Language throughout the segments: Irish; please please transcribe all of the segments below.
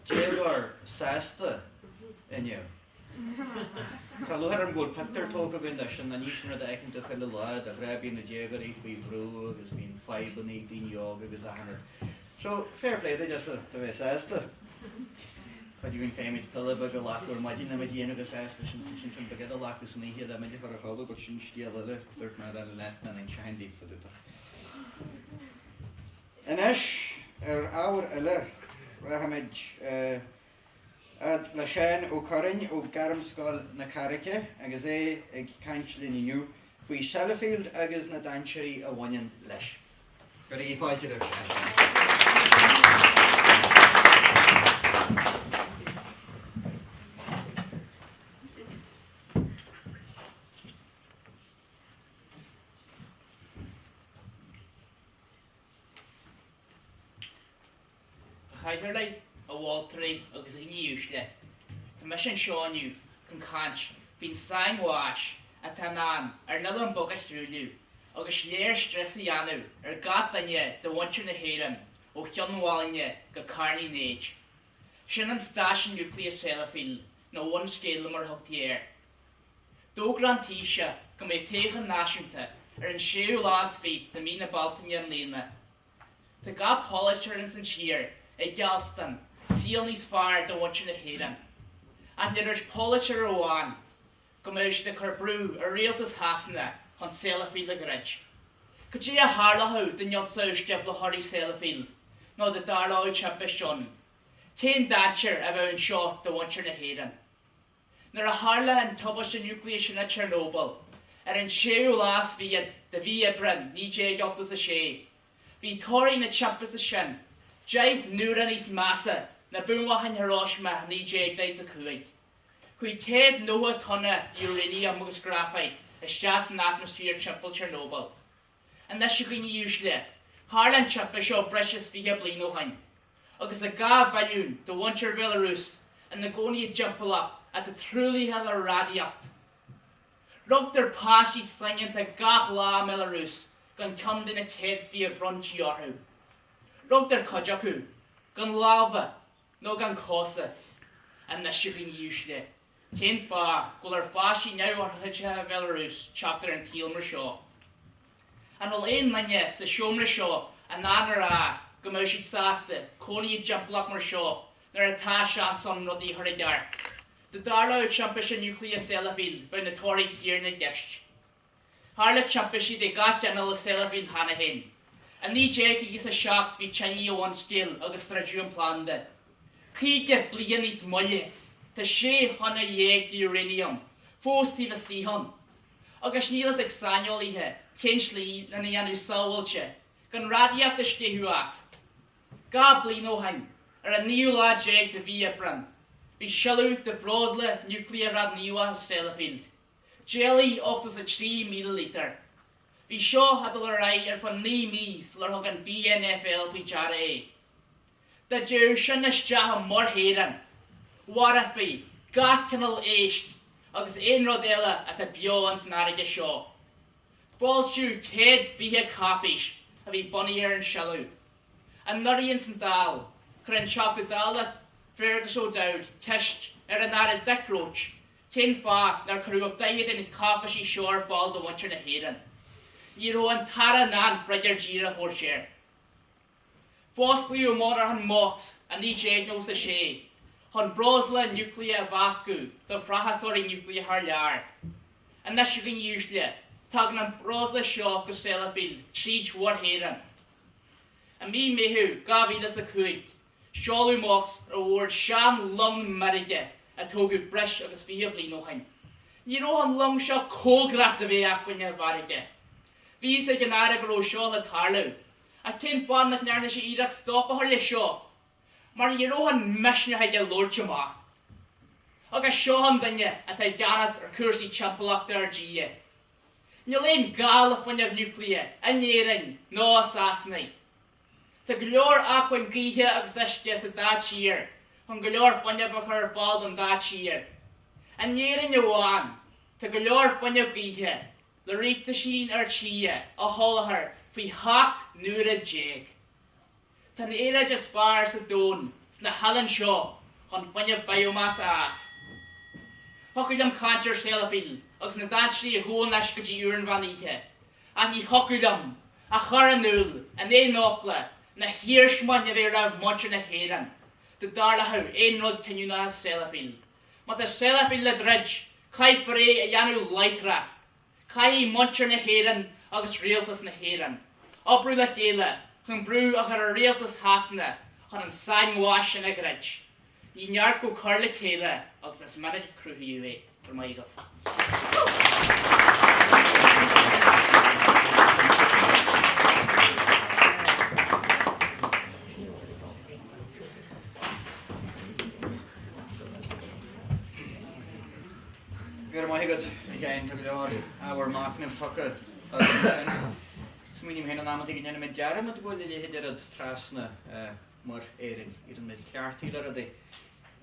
Jailor Sasta in you. Kaluharam good Pafter talk of induction, and you should have acted to fill a lot, the grabbing the jagger, if we brew, there's been 5 and 18 yoga, it was 100. So, fair play, they just the way Sasta. But you can to fill a bag of lock or imagine them at the end of the Sasta, since you can get a lock with me here, that made for a hollow, but she still a little, dirt not that left and shine deep for the time. And Ash, our Allah, Rahamaj, Ad Lashan o Corin o Garamskull na Carrick, agus ag Canchlin you, Fui Shalafield agus na Danchery a Wanyan Lesh. Very fighted of Highlight a Waltery agus a Newsle. The mission Sean you can catch, been sign wash at Tanan, another bogus through you, agus near stressy anu, got than ye, the watcher the Hayden, or John Walling ye, the carny age. Shannon stash nuclear cellar field, no one scale or hooked the air. Do Grand Tisha, come a taken Nashington, or in show last feet, the mean about in Lena. The gap polisherings and sheer, a Galston, seal his fire the watching the Hayden. And there's polisher o one, come out the Craobh, a real as Hasna, on Sellafield a gridge. Could ye a harla hout, the not so step the hurry Sellafield, no the darla champish John. Tain Datcher about shot the watcher the Hayden. Nor a harla and tubish the nucleation at Chernobyl, and in show last viet, the via brin, ni jay up was a shay. Vi touring the champers a shin. Jake Nuran's massa, na boomwahan Hiroshima, ni Jake days a Kuwait. Kui Ted Noah Tonna, uranium was graphite, a just an atmosphere triple Chernobyl. And this should be usually. Harlan chapter show precious via blino hang. August the Gav Valune, the Wuncher Belarus, and the Goni jumple up at the truly hella radiat. Look their pasty singing to Gach La Belarus, gun come in a head via brunch yarhu. Look their Kajaku, gun lava, no gun kosa, and the shipping usually. Kent bar, gular fashi now or Hitcha Belarus, chapter and Teelmer Shaw. And all in manya, the Shomer Shaw, and Anara, Gamoshi Saste, Coney jump block more Shaw, there a Tasha and some noddy hurriedar. The Darlow champish nuclear Sellafield, when the Tory here in the dish. Harlot champishi de gatja and all the Sellafield Hanahin. And the Jake is a shock with Chinese one skill, August Trajuan planned. Kike Blianis Mully, the Shea Hana Yeg the uranium, forced Steve Stehon. August Niels exannually here, Kinchley and the Yanu Sawulche, can radiate the Stehuas. Gably no hang, or a new lad Jake the Via Brand. We shall out the Brosle nuclear rad Niwa Sellafield. Jelly offers a 3 milliliter. We show had the right from me, Slurhogan BNFL for Jara. The Jew shouldn't have more hayden. What if we got canal aged, August ein rodella at the Bjorn's Nariga show. Balls you head be a copish, have we bonnier and shallow. And Nurian Sandal, Cren chop the dollar, Fergus O'Dowd, Tish, Erenara Dick Roach, Ken Far, their crew of diet in the copishy shore fall the watcher the hayden. Yero and Tara Nan, Brother Gira Horshare. Foscleo Mother and Mox, and each egg knows a shay. On Brosla nuclear Vascu, the Frahasori nuclear Harlar. And that's you can usually, Tagnan Brosla shock of Sellafield, siege war hayden. And me mehu, Gavilas the Kuit, Shalu Mox, award Sham Lung Marige, a Togu Bresh of his vehicle no hang. You know on Lung shall co-grap the way up when you're varige. Visa Ganara grow shaw at Harlow. I can't find that Narnish Iraq stop a Harley shaw. Marierohan Meshna had your Lord Chama. Oga show him then ye at a Ganas or Cursey Champalock there G. You lay gal of one of nuclear, and ye ring, no assassinate. The glor aquan giha exist yes at that year, on glor one of her fall on that year. And ye ring you one, the glor one of giha. The reek the sheen or chia, a hole her, fi hawk nura jig. Tan era just fars a don, sna hallan seo chun fuinne biomass as. Hocuid am cantir selafil, agus na dansli a gún leis go dtí uair an bhainíthe. A ní hocuid am, a chur an úl, an é nócla, na hirsman a bhí rah montir na héran. De darlathe é nod teniu na selafil. Ma de selafil le dredge, cai fré a dheanú leithra. Cai montir na héran agus rialtas na héran. Obrú le chéile, chun brú a chur a rialtas hasna, chun an sainmháis in a gredge. Ní neart go chur le chéile agus is marad cruthíú é, gur mai go. Gur mai go again to leor our marknam tucker. Smunim hen an amad gin me jaram at goil le hediad trasna mar érin idir me cearttíile a dé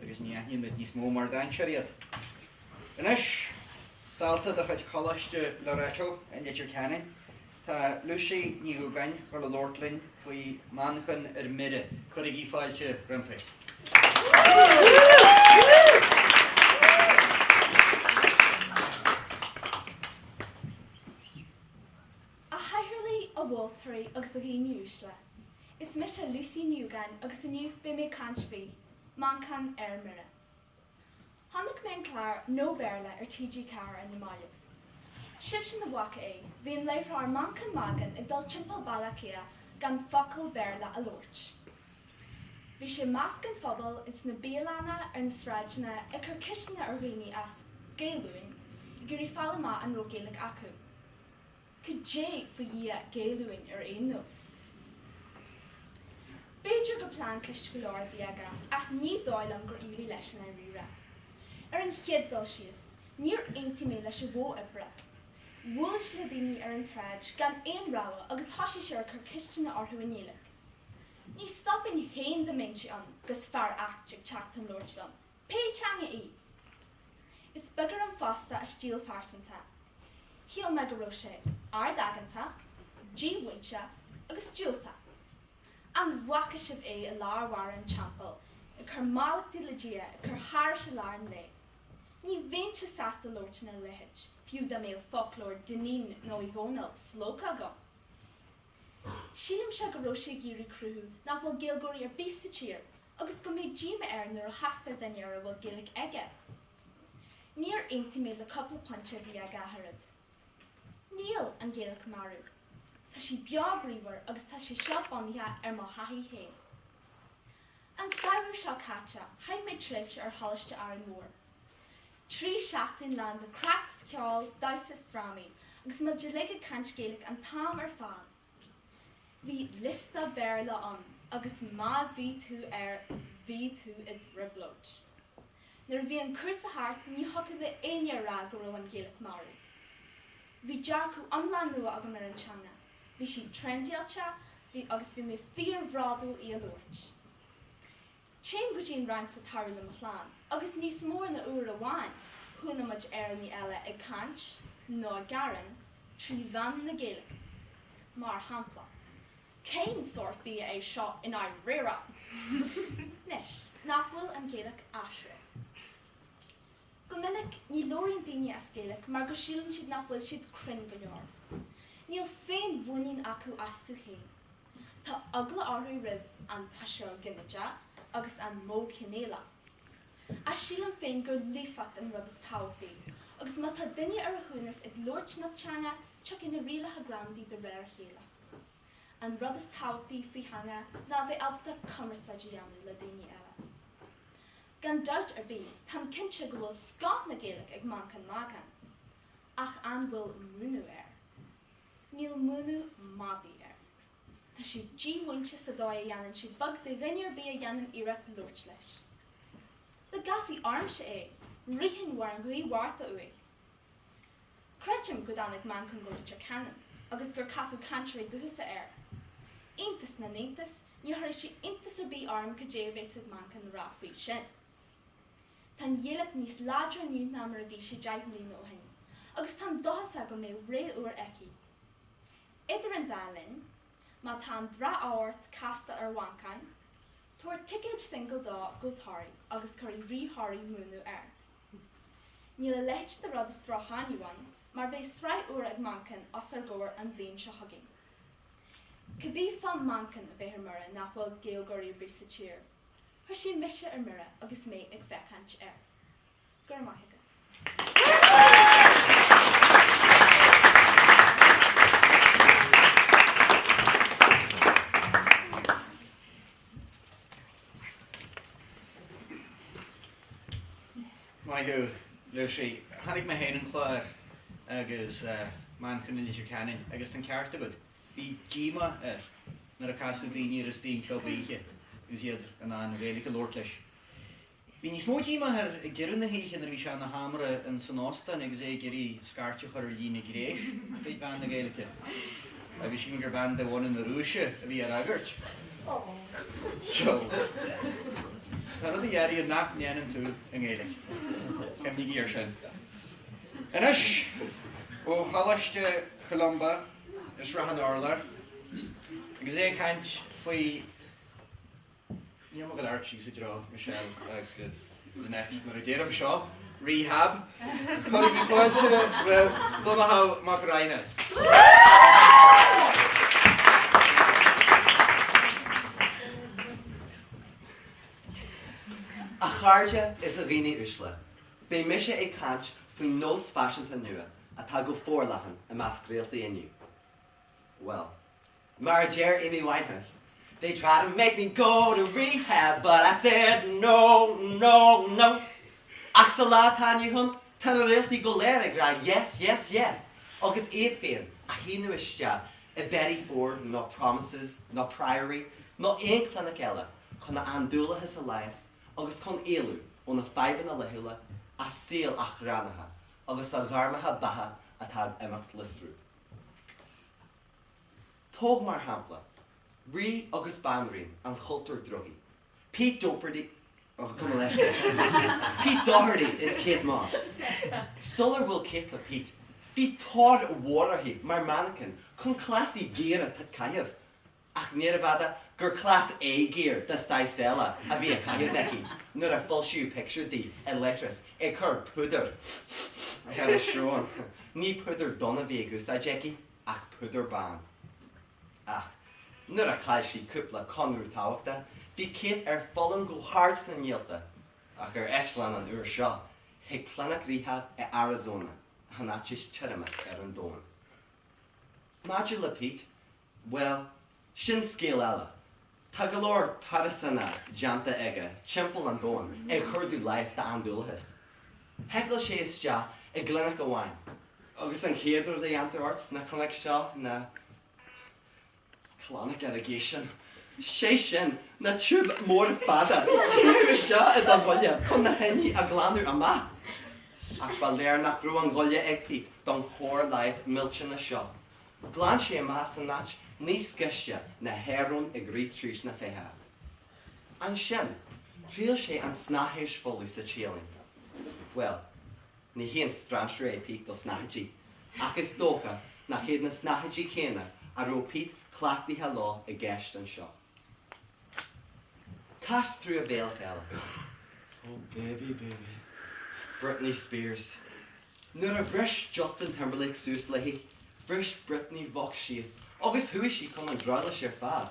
agus níhin me níos mó mar dainseiriad. Ganis dalta a chuid choiste le réiteo in idir canin Tá luisi níú gain ar le Lordlin faoi manchan ar mire chuig í fáilte brimpe. Waltry agus a gé niúsle. Is mis a Lucy Newgan agus a niú be mé canchví, man can mire. Hannig men clar no berle ar TG car in the Malib. Shifts in the waka bhíon leithrar man can magan ag dul timpel balakia gan focal berle a lorch. Bhí sé mascan phobal is na bíalana ar na sráidna ag chur cishna ar riini as géilúin gurí fallama an rogélig acu. Could Jay for year galuin or ein nos. Beidir go plan clistgulor diaga, ach ní dóilam gur iri leis na rira. An hiedbal sias, níor eintimé leis a bó ibra. Wúlis le dini an traj, gan ein rawa agus hosi sure cur kistina orhu anílik. Ní stoppin hain the menchi an, gus far achtig chachtan lordslam. Pei changa e. Is bugger an fosta a stíl farsanta. Hiel megaroshe, ar daganta, G wincha, agus julta. An wakashib a lar waran champel, a cur malik di legia, a cur harish alarn le. Ni venture sasta lorchin a lehich, few da male folklore dinin no igonal sloka go. Shilim shagaroshe giri crew, na will gilgori ar beast cheer, agus go me jima nor hasta than yara will gillik ege. Near intimate the couple puncher via gaharad. Níl an Gaelic marú. Tá sí beabríomhar agus tá sí seopánaithe ar má haithí héin. An saibhú seo caite, haid méid tríbhse ar thoiliste ar an mór. Trí seachtain land a cracks ceáil dása strámaí agus muidir leige cant Gaelic an tám ar fáil. Bhí lista béarla an agus má bhí tú i riblóid. Nuair bhí an cúrs a thart ní thugad le aine rá go raibh an Gaelic marú. Vi jarku amlan nua agam ar an changa. Vi si trendialcha, vi agus vi me fear vradul I a lorch. Chain gujin ranks a tarul am plan, agus nís mór na ur a wain, huna much ni ela e canch, no a garan, tri van na Gaelic. Mar hampla. Cain sort be a shot in our rear up. Nish, nachwil an Gaelic ashre. Gomininic ní lóiríonn daoine as Gaelic mar go sílann siad nach bhfuil siad crin go leor. Níl féin bhuaíonn acu as tú chéin. Tá agla orthu ribh an taiseo gimmeide agus an mó cinéla. A sílann féin gur lífacht an rud is tábhaí, agus má tá duine ar a chunas ag lóirt na teanga teach ina rialathe gramdaí de réir chéile. An rud is tábhaí faoi hanga ná bheith alta cumarsaide dhéanamh le daoine eile. Gan doubt bí, tam cinse go bhfuil scát na Gaelic ag mancan magan, ach an bhfuil múnú Níl múnú mádí Tá si G-wunche sa dói a dhéanann si bag de rinnear bí a dhéanann iireach lúirt leis. The gasí armse rihin war an gui warta ui. Crechim go annig mancan lúirte canan, agus gur casú cantri duhusa Intas na nintas, ní thuir si intas ar bí arm go déhhéisad mancan rá faoi sin. Tan dhéalaach níos ládra níú ná mar a bhí sé deimhlí nóhain, agus tan dohasa go mé ré uair eici. Idir an dálinn, má tan dra áirt casta ar wancan, Tuair ticket single dá go táirí agus chuirí rítháirí múnú air. Níl a leit de rud is drachániuan, mar bheith srá uair ag mancan as ar ggóir an bhliain seo hagin. Cibí fan mancan a bheith ar mura nach bhfuil géalgóirí bhí sa tír. Thuair sí mise ar mura agus mé ag bheicáint air. Gur maithe. Go, Lucy, hannig me hen an chláir agus man chun in isir canin agus an ceartta bud. Bhí Gima nar a casú daoine ar a stín clubbíe agus iad an réalaigh go lórt leis. Bhí ní smó Gima ar ag dearan na héiche ar bhí se na hamara an San Austin agus é gurí scartio chuir lína gréis bhí ban na gaalacha. A bhí sin gur ban de bhain na rúise a bhí ar agart. So, Tá í ar iad nach neanan tú an ggéalaigh. Cem ní gíar sin. Inis, ó chalaiste Columba is rath an orlar, agus é caint faoi ní go artí sa drá Michelle agus the next mar a déirm seo, rehab, chuir bhí fáilte bhfuil donnatha mac raine. A cháirde is a riine úsla. Bé mise é cant faoi nós fashionta nua atá go fórlachan a más gréalta inniu. Well, mar Jer Amy Winehouse, they tried to make me go to rehab, but I said no, no, no. Axelá tániu hon, tan a réaltaí go léir ag ra, yes, yes, yes. Agus éad féin, a hínu iste, a Betty Ford, no Promises, no Priory, no ein clinic eile, chun na andúlathes Elias, agus chun éalú ó na faiban a lehula a síl ach ranatha, agus a gharmatha batha atá imeacht listrú. Tóg mar hampla, rí agus banrín an chultúr drogi. Pete Doherty, Pete Doherty is Kate Moss. Suller will Kate le Pete. Bhí tóir mhórthaí mar mannequin chun clasí géire tá caiamh. Ach níor bhada gur class A gear da staisela a bhí a caiamh nuair a fuilsiú picture dí a letras ag chur púdar. Head a shrón. Ní púdar donna bhí agus a Jackie ach púdar ban. Ach, nuair a caiil sí cúpla conrú táhachta, bhí Kate ar follam go hard na níalta ach ar eisleán an uair seo, ag clánach rehab i Arizona, hanatis tirimach ar an dóin. Maidir le Pete, well, sin scéal eile. Tá go leor tarasanna janta aige, timpeall an dóin, ag chuirdú leis de andúlathas. Heicil sé iste ag glenach go bhhain, agus an chéadú de antararts na clonic seo na clonic irrigation. Sé sin na tube mór fada. Chéadú iste i do bhaile chun na henní a glanú amach. Ach ba léir nach rú an ghaile ag Pete don chóir leis miltin na seo. Glan sé amach san nach níos sciiste na héirún ag rí trís na féthe. An sin, tríal sé an snathéis fólu sa tíalin. Well, ní híon stransú é Pete do snathaidí, ach is dócha na chéad na snathaidí céine a ró Pete clachtaithe lá i gceist an seo. Cast through a veil eile. Oh baby, baby. Britney Spears. Nuair a bris Justin Timberlake sús leihí, bris Britney bhach síos, agus thuaidh sí chun an drála sé fad.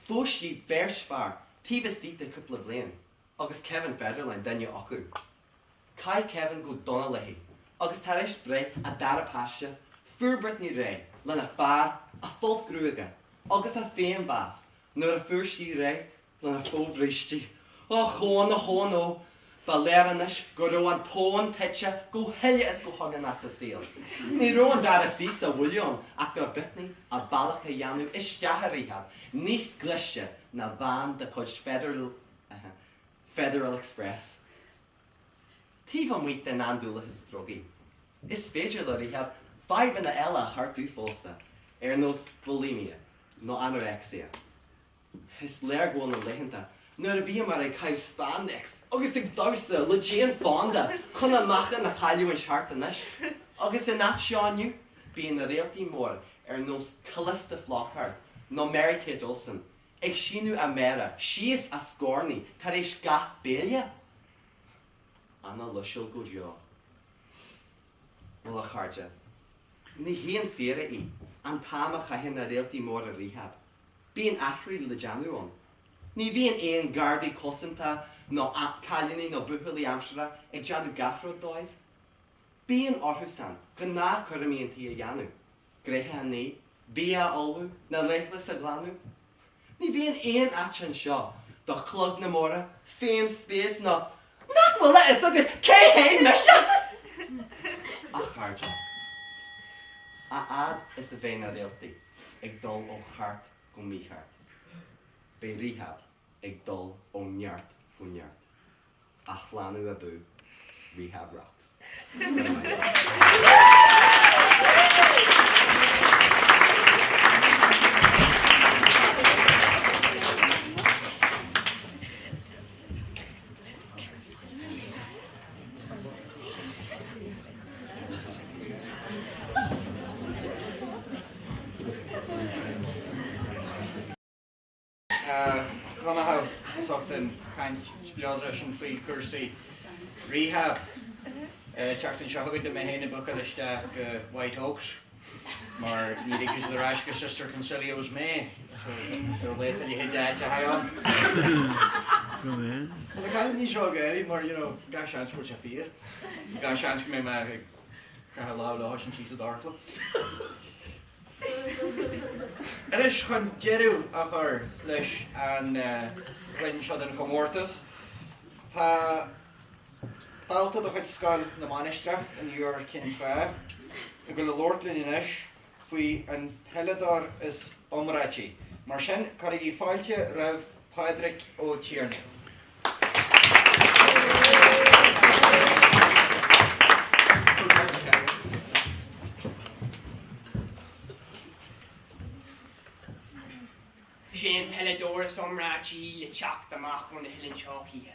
Fós sí beirs fearr, tíbhas díta cúpla bliain, agus Kevin Federline danne acu. Cai Kevin go donna leihí, agus tar éis bre a dara paiste, fuair Britney ré, lena fearr a fult grúige, agus a féin bás, nuair a fuair sí ré, lena fód ríistí. Oh, chón ó, ba léranis go ró an pón pitse go heile is go hagan as sa síl. Ní ró an dar a sísa bhuileán ach gur Britney a bailach a dheanú isteach rehab, níos gluiste na bhain de chuid Federal Express. Tíh an muoit den andúlathas drogaí. Is féidir le rehab faibanna eile a chartú fósta ar nó bulimia, nó anorexia. Is léir gháil na leitheanta, nuair a bhí mar ag caiith spandex, agus ag dagsa le Jane Fonda chun amachchan na chailiú an seartanis, agus in nat seániu bíon na réaltaí mór ar nó Callista Flockhart nó Mary Kate Olsen ag sinú a mera, sias a scorni, tar éis gach bélia. Anna luisiil go jo. Wel a charja. Ní híon sira í, an táma chahin na réaltí mór a rehab. Bíon athrí le janúon. Ní bhíon éon gardaí cosanta nó cailinní nó buchalaí amsara ag janú gafró dóibh. Bíon orthusan, go ná chuirimíon tí a janú. Gréthe a ní, bí a olbú, na leithlas a glanú. Ní bhíon éon atsan seo, do chlog na móra, féin spés nó nach bhfuil le is agad cé hain meise! A charja. A ad is a bhéin a réaltaí, ag dul ó chart go míchart. Bé rehab ag dul ó neart go neart. A chlanú a bú, rehab rocks. Gonna have something kind spiazation free cursi rehab. Chartin Shahwid de Mahane book of the stack White Oaks. Maar niet ik is de Rashka sister concilio's mee. So later you hit that to high on. So I can't niet zo gary, maar you know, gas chance for je vier. Gas chance me maar kan je loud hoor en she's a dark club. Er is gewoon Jeru achter leis aan Glen Shod en Gomortus. Ha Alta de het skal na manistra in New York in Craobh. Ik wil de Lord in is fui een heledar is omrachi. Maar sin kan ik feiltje Rev Patrick o Tierney. Sin Pellador somrachi le chak damach on the hill chalky.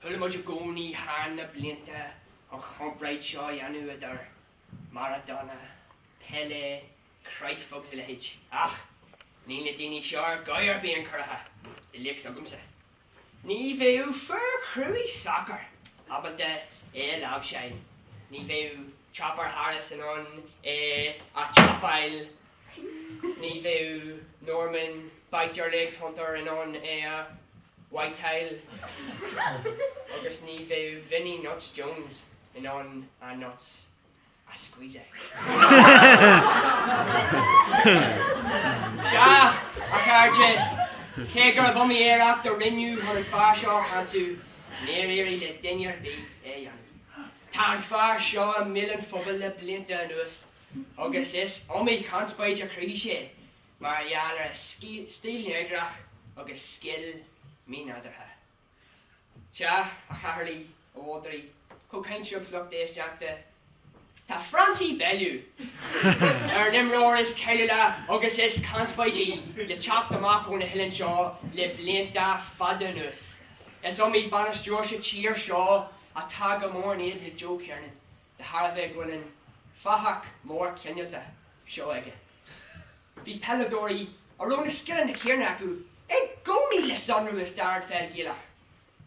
Hulmuch goni han na blinta a chombright shaw yanu adar Maradona Pele Craigfogs in the hedge. Ach, Nina Dini Shar Goyer being Kuraha, the Lake Sugumsa. Ni veu fur crewy soccer, aber the love shine. Ni veu Chopper Harrison on a chopile. Ni veu Norman Bite Your Legs Hunter and on a white tile. August ni veu Vinnie Nuts Jones and on a nuts. A squeeze it. Sha, a carje. Keger bummy air after renew her far shaw hansu. Near eerie the dinner be a Tan far shaw a million fubble the blinter nus. August is omi can't spite your creature. Mariana steel negrach. August skill me neither ha. Sha, a harley, a watery. Cocaine shrubs look this jack the. Ta Francie Bellew. Nimror is Kelila, August is Conspigi, le chop the mock on the hill and shaw, le blinta fadenus. As on me banish Joshua cheer shaw, a tag a more need the joke here, the harveg running, fahak more kenyata, show again. The Pelladori, around the skill in the Kiernaku, go me le sunru starred fell gilach.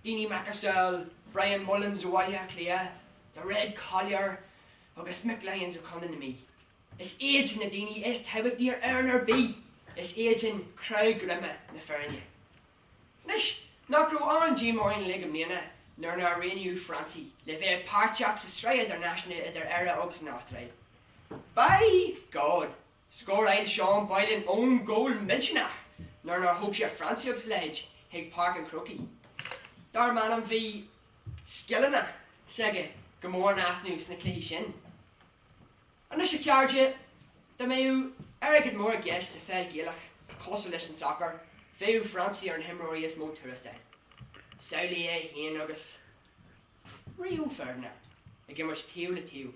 Dini Macarsel, Brian Mullins, Walia Clea, the Red Collier, August McLions are coming to me. It's age in the Dini, it's how a dear earner be. It's age in Craobh Grimma, na Fernia. Nish, not grow on G-Moin Legamina, nor na renew Francie, live a parchaks Australia, their national, their era August in Australia. By God, score I Sean Boylan own goal Milchinach, nor na Hoxia Francie Oaks ledge, Hig Park and Crookie. Dar manam V. Skillina, Sege, Gamor Nasnus, na Clehishin. And as you charge it, the Mayu, Eric more guests a fell Gilach, Cosalis and soccer, Feu Francie and Hemroy is more Thursday. Sauli Hien August. Rio Ferdinand, again much teal to teal.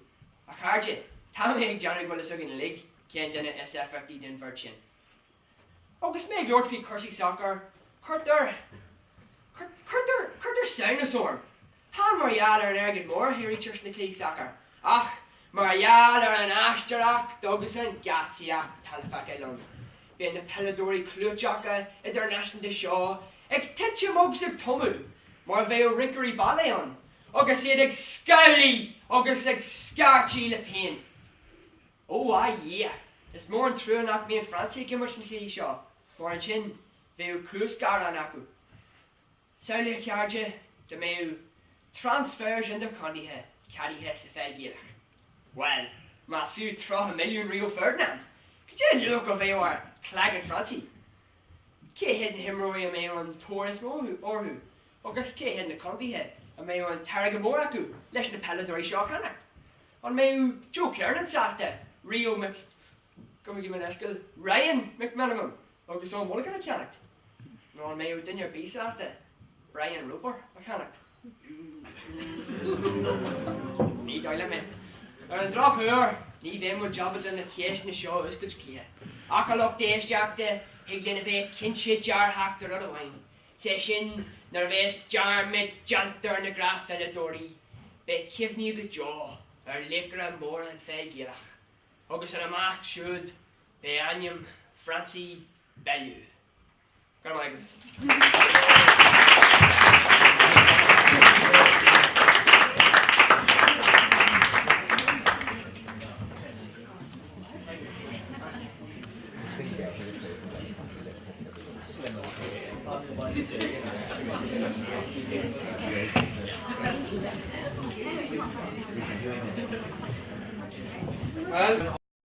A charge it, Tommy Johnny will a in league, can't done it SF50 in virgin. August may Lord Fee Cursey soccer, Curter Dinosaur. Han Mariala and Ergid Moore, here each in the Cleek soccer. Ach, Mariala and Ashtarach, Douglas and Gatsiak, Talifak London. being the Peladori Clujaca International de Shaw, ag titcha mugs ag tomu, mar veo rinkery baleon, agus iad ag scowly, agus ag scarchi le pain. Oh, yeah, it's more in true enough me in Francie gimmers in the shaw, more in chin, veo Cuscar an aku. Sound like charge, the meu transfers in the condy he, caddy he se fel gilach. Well, mas few troch a million Rio Ferdinand. Could you look of our clag in Francie? Ke hidden him roi a me on Taurus or who? August ke hidden the condy he, a me on Tarragamoraku, lesh na Peladori shaw canak. On me Joe Kernan saste, Rio Mc. Come and give me an escal. Ryan McManamum. August on Mulligan a canak. On me dinner B saste. Brian Roper a canak. Ní dáile me. Ar an drach uair, ní bhéim mo jobbad in na céis na seo uscaid clia. Acalach déisteachta, higlin a bheith cinse jar haachtar ar a bhain. Sé sin, nar bheith jar mit jantar na graf Peladori, be cifniú go jaw, ar licra an mór an fel gilach. Agus ar amach siúd, be aniam Francie Bellew. Gar maigad. Well,